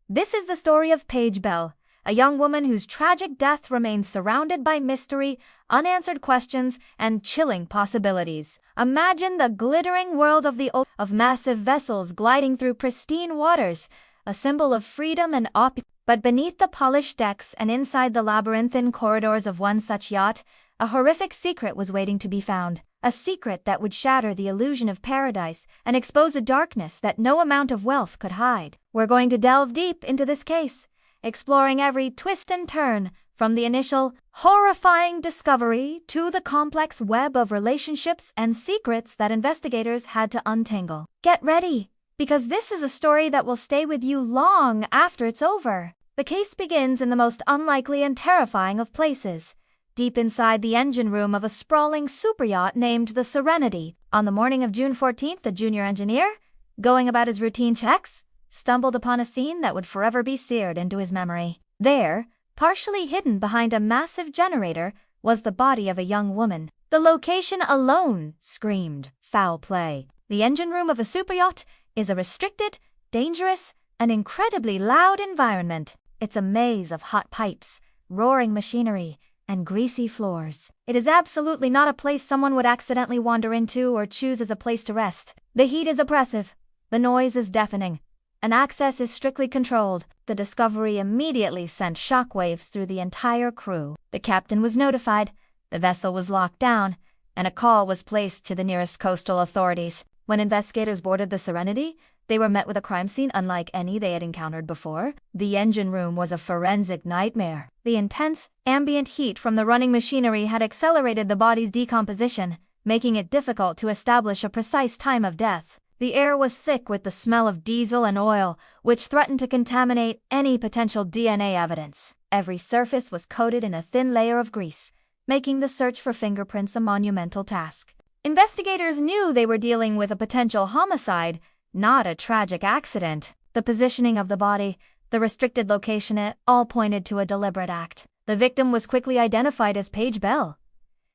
This is the story of Paige Bell, a young woman whose tragic death remains surrounded by mystery, unanswered questions, and chilling possibilities. Imagine the glittering world of massive vessels gliding through pristine waters, a symbol of freedom and opulence. But beneath the polished decks and inside the labyrinthine corridors of one such yacht, a horrific secret was waiting to be found. A secret that would shatter the illusion of paradise and expose a darkness that no amount of wealth could hide. We're going to delve deep into this case, exploring every twist and turn, from the initial horrifying discovery to the complex web of relationships and secrets that investigators had to untangle. Get ready, because this is a story that will stay with you long after it's over. The case begins in the most unlikely and terrifying of places, deep inside the engine room of a sprawling superyacht named the Serenity. On the morning of June 14th, a junior engineer, going about his routine checks, stumbled upon a scene that would forever be seared into his memory. There, partially hidden behind a massive generator, was the body of a young woman. The location alone screamed foul play. The engine room of a superyacht is a restricted, dangerous, and incredibly loud environment. It's a maze of hot pipes, roaring machinery, and greasy floors. It is absolutely not a place someone would accidentally wander into or choose as a place to rest. The heat is oppressive, the noise is deafening, and access is strictly controlled. The discovery immediately sent shockwaves through the entire crew. The captain was notified, the vessel was locked down, and a call was placed to the nearest coastal authorities. When investigators boarded the Serenity, they were met with a crime scene unlike any they had encountered before. The engine room was a forensic nightmare. The intense, ambient heat from the running machinery had accelerated the body's decomposition, making it difficult to establish a precise time of death. The air was thick with the smell of diesel and oil, which threatened to contaminate any potential DNA evidence. Every surface was coated in a thin layer of grease, making the search for fingerprints a monumental task. Investigators knew they were dealing with a potential homicide, not a tragic accident. The positioning of the body, the restricted location, it all pointed to a deliberate act. The victim was quickly identified as Paige Bell.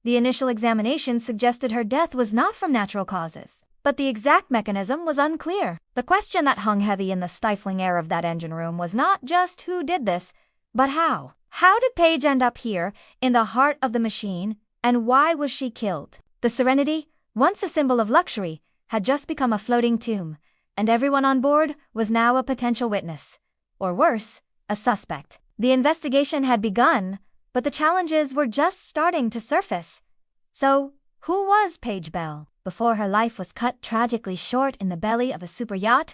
The initial examination suggested her death was not from natural causes, but the exact mechanism was unclear. The question that hung heavy in the stifling air of that engine room was not just who did this, but how. How did Paige end up here, in the heart of the machine, and why was she killed? The Serenity, once a symbol of luxury, had just become a floating tomb, and everyone on board was now a potential witness, or worse, a suspect. The investigation had begun, but the challenges were just starting to surface. So, who was Paige Bell? Before her life was cut tragically short in the belly of a superyacht,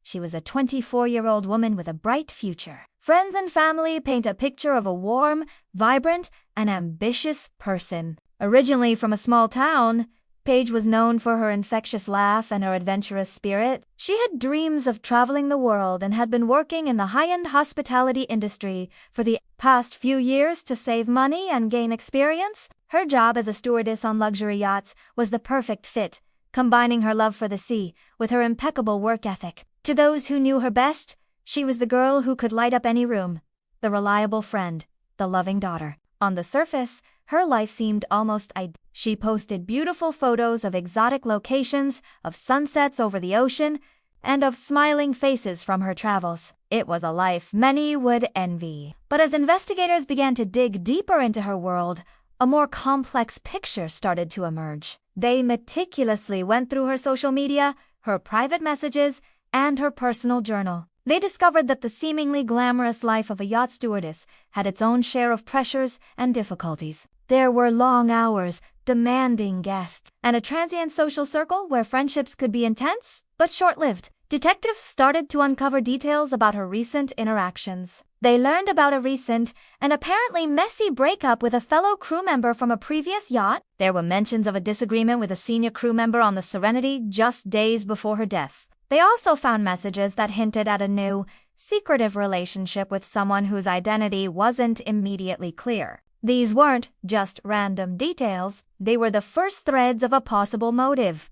she was a 24-year-old woman with a bright future. Friends and family paint a picture of a warm, vibrant, and ambitious person. Originally from a small town, Paige was known for her infectious laugh and her adventurous spirit. She had dreams of traveling the world and had been working in the high-end hospitality industry for the past few years to save money and gain experience. Her job as a stewardess on luxury yachts was the perfect fit, combining her love for the sea with her impeccable work ethic. To those who knew her best, she was the girl who could light up any room, the reliable friend, the loving daughter. On the surface, her life seemed almost ideal. She posted beautiful photos of exotic locations, of sunsets over the ocean, and of smiling faces from her travels. It was a life many would envy. But as investigators began to dig deeper into her world, a more complex picture started to emerge. They meticulously went through her social media, her private messages, and her personal journal. They discovered that the seemingly glamorous life of a yacht stewardess had its own share of pressures and difficulties. There were long hours, demanding guests, and a transient social circle where friendships could be intense but short-lived. Detectives started to uncover details about her recent interactions. They learned about a recent and apparently messy breakup with a fellow crew member from a previous yacht. There were mentions of a disagreement with a senior crew member on the Serenity just days before her death. They also found messages that hinted at a new, secretive relationship with someone whose identity wasn't immediately clear. These weren't just random details, they were the first threads of a possible motive.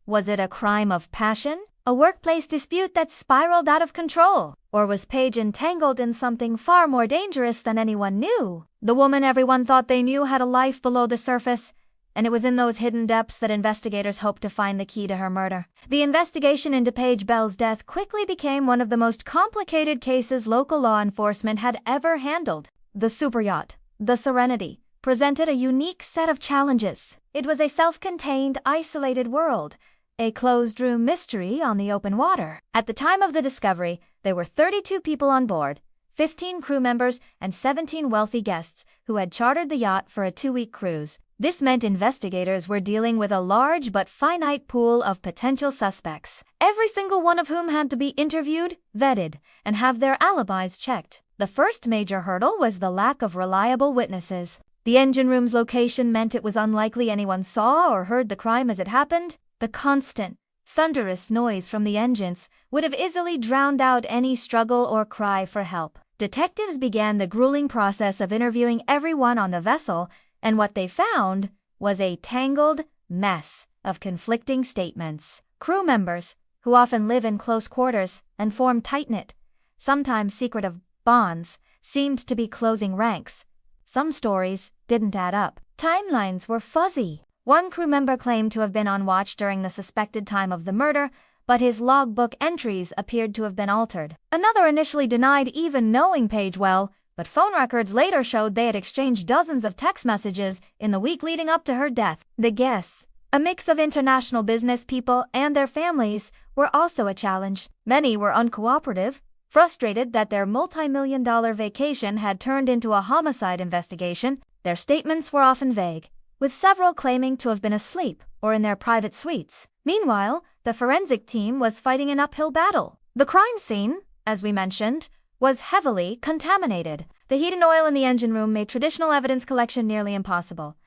Was it a crime of passion? A workplace dispute that spiraled out of control? Or was Paige entangled in something far more dangerous than anyone knew? The woman everyone thought they knew had a life below the surface and it was in those hidden depths that investigators hoped to find the key to her murder. The investigation into Paige Bell's death quickly became one of the most complicated cases local law enforcement had ever handled. The superyacht, the Serenity, presented a unique set of challenges. It was a self-contained, isolated world, a closed-room mystery on the open water. At the time of the discovery, there were 32 people on board, 15 crew members, and 17 wealthy guests who had chartered the yacht for a 2-week cruise. This meant investigators were dealing with a large but finite pool of potential suspects, every single one of whom had to be interviewed, vetted, and have their alibis checked. The first major hurdle was the lack of reliable witnesses. The engine room's location meant it was unlikely anyone saw or heard the crime as it happened. The constant, thunderous noise from the engines would have easily drowned out any struggle or cry for help. Detectives began the grueling process of interviewing everyone on the vessel, and what they found was a tangled mess of conflicting statements. Crew members, who often live in close quarters and form tight-knit, sometimes secretive bonds, seemed to be closing ranks. Some stories didn't add up. Timelines were fuzzy. One crew member claimed to have been on watch during the suspected time of the murder, but his logbook entries appeared to have been altered. Another initially denied even knowing Paige well, but phone records later showed they had exchanged dozens of text messages in the week leading up to her death. The guests, a mix of international business people and their families, were also a challenge. Many were uncooperative, frustrated that their multi-million-dollar vacation had turned into a homicide investigation. Their statements were often vague, with several claiming to have been asleep or in their private suites. Meanwhile, the forensic team was fighting an uphill battle. The crime scene, as we mentioned, was heavily contaminated. The heat and oil in the engine room made traditional evidence collection nearly impossible.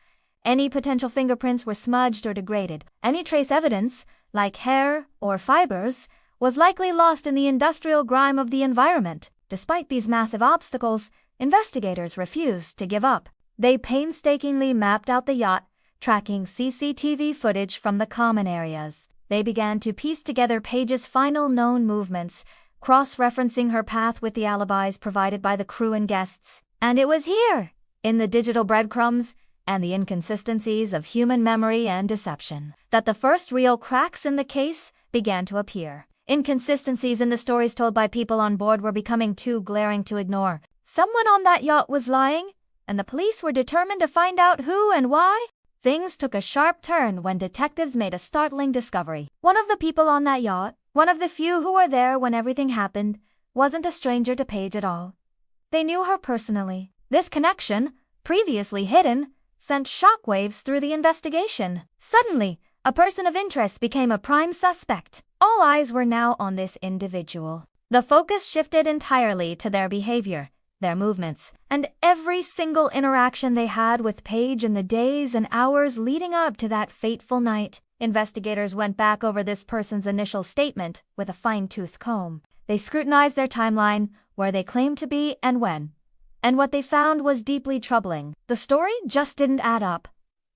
Any potential fingerprints were smudged or degraded. Any trace evidence, like hair or fibers, was likely lost in the industrial grime of the environment. Despite these massive obstacles, investigators refused to give up. They painstakingly mapped out the yacht, tracking CCTV footage from the common areas. They began to piece together Paige's final known movements, cross-referencing her path with the alibis provided by the crew and guests. And it was here, in the digital breadcrumbs and the inconsistencies of human memory and deception, that the first real cracks in the case began to appear. Inconsistencies in the stories told by people on board were becoming too glaring to ignore. Someone on that yacht was lying, and the police were determined to find out who and why. Things took a sharp turn when detectives made a startling discovery. One of the people on that yacht, one of the few who were there when everything happened, wasn't a stranger to Paige at all. They knew her personally. This connection, previously hidden, sent shockwaves through the investigation. Suddenly, a person of interest became a prime suspect. All eyes were now on this individual. The focus shifted entirely to their behavior, their movements, and every single interaction they had with Paige in the days and hours leading up to that fateful night. Investigators went back over this person's initial statement with a fine-tooth comb. They scrutinized their timeline, where they claimed to be and when. And what they found was deeply troubling. The story just didn't add up.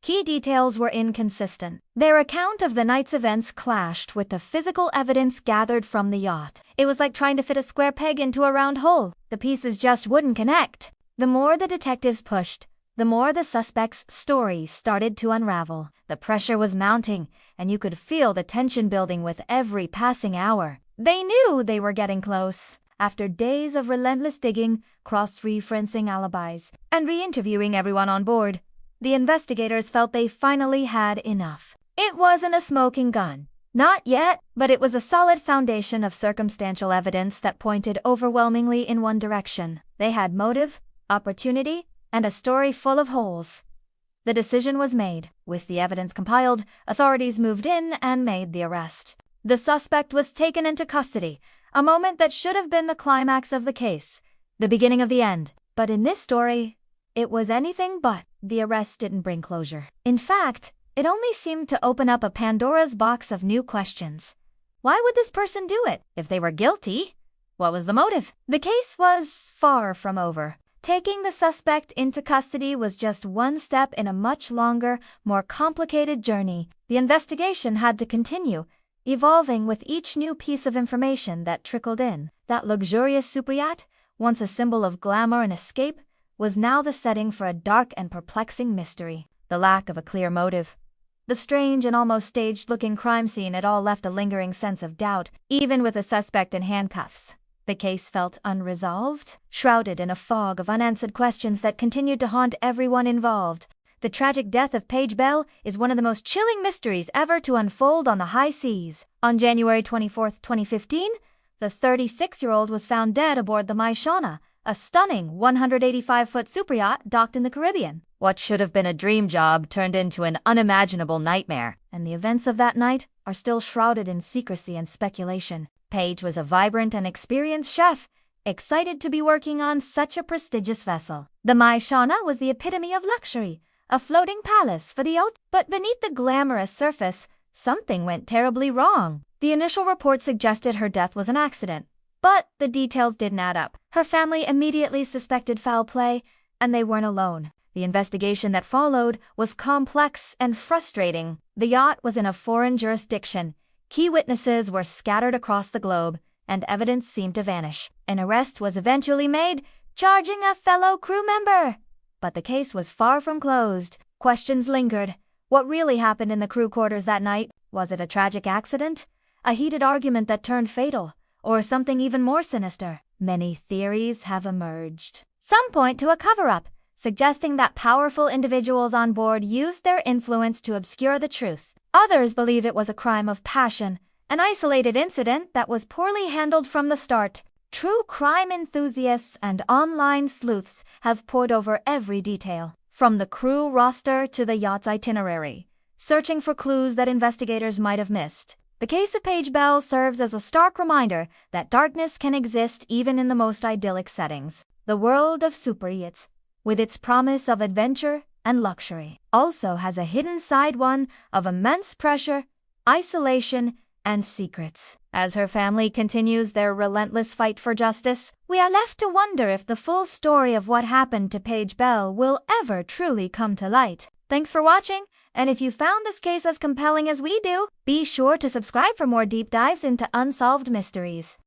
Key details were inconsistent. Their account of the night's events clashed with the physical evidence gathered from the yacht. It was like trying to fit a square peg into a round hole. The pieces just wouldn't connect. The more the detectives pushed, the more the suspect's story started to unravel. The pressure was mounting, and you could feel the tension building with every passing hour. They knew they were getting close. After days of relentless digging, cross-referencing alibis, and re-interviewing everyone on board, the investigators felt they finally had enough. It wasn't a smoking gun. Not yet, but it was a solid foundation of circumstantial evidence that pointed overwhelmingly in one direction. They had motive, opportunity, and a story full of holes. The decision was made. With the evidence compiled, authorities moved in and made the arrest. The suspect was taken into custody, a moment that should have been the climax of the case, the beginning of the end. But in this story, it was anything but. The arrest didn't bring closure. In fact, it only seemed to open up a Pandora's box of new questions. Why would this person do it? If they were guilty, what was the motive? The case was far from over. Taking the suspect into custody was just one step in a much longer, more complicated journey. The investigation had to continue, evolving with each new piece of information that trickled in. That luxurious superyacht, once a symbol of glamour and escape, was now the setting for a dark and perplexing mystery. the lack of a clear motive, the strange and almost staged-looking crime scene, it all left a lingering sense of doubt, even with the suspect in handcuffs. The case felt unresolved, shrouded in a fog of unanswered questions that continued to haunt everyone involved. The tragic death of Paige Bell is one of the most chilling mysteries ever to unfold on the high seas. On January 24, 2015, the 36-year-old was found dead aboard the Yacht, a stunning 185-foot superyacht docked in the Caribbean. What should have been a dream job turned into an unimaginable nightmare, and the events of that night are still shrouded in secrecy and speculation. Paige was a vibrant and experienced chef, excited to be working on such a prestigious vessel. The Yacht was the epitome of luxury, a floating palace for the yacht. But beneath the glamorous surface, something went terribly wrong. The initial report suggested her death was an accident, but the details didn't add up. Her family immediately suspected foul play, and they weren't alone. The investigation that followed was complex and frustrating. The yacht was in a foreign jurisdiction. Key witnesses were scattered across the globe, and evidence seemed to vanish. An arrest was eventually made, charging a fellow crew member. But the case was far from closed. Questions lingered. What really happened in the crew quarters that night? Was it a tragic accident? A heated argument that turned fatal? Or something even more sinister? Many theories have emerged. Some point to a cover-up, suggesting that powerful individuals on board used their influence to obscure the truth. Others believe it was a crime of passion, an isolated incident that was poorly handled from the start. True crime enthusiasts and online sleuths have pored over every detail, from the crew roster to the yacht's itinerary, searching for clues that investigators might have missed. The case of Paige Bell serves as a stark reminder that darkness can exist even in the most idyllic settings. The world of superyachts, with its promise of adventure and luxury, also has a hidden side, one of immense pressure, isolation, and secrets. As her family continues their relentless fight for justice, we are left to wonder if the full story of what happened to Paige Bell will ever truly come to light. Thanks for watching, and if you found this case as compelling as we do, be sure to subscribe for more deep dives into unsolved mysteries.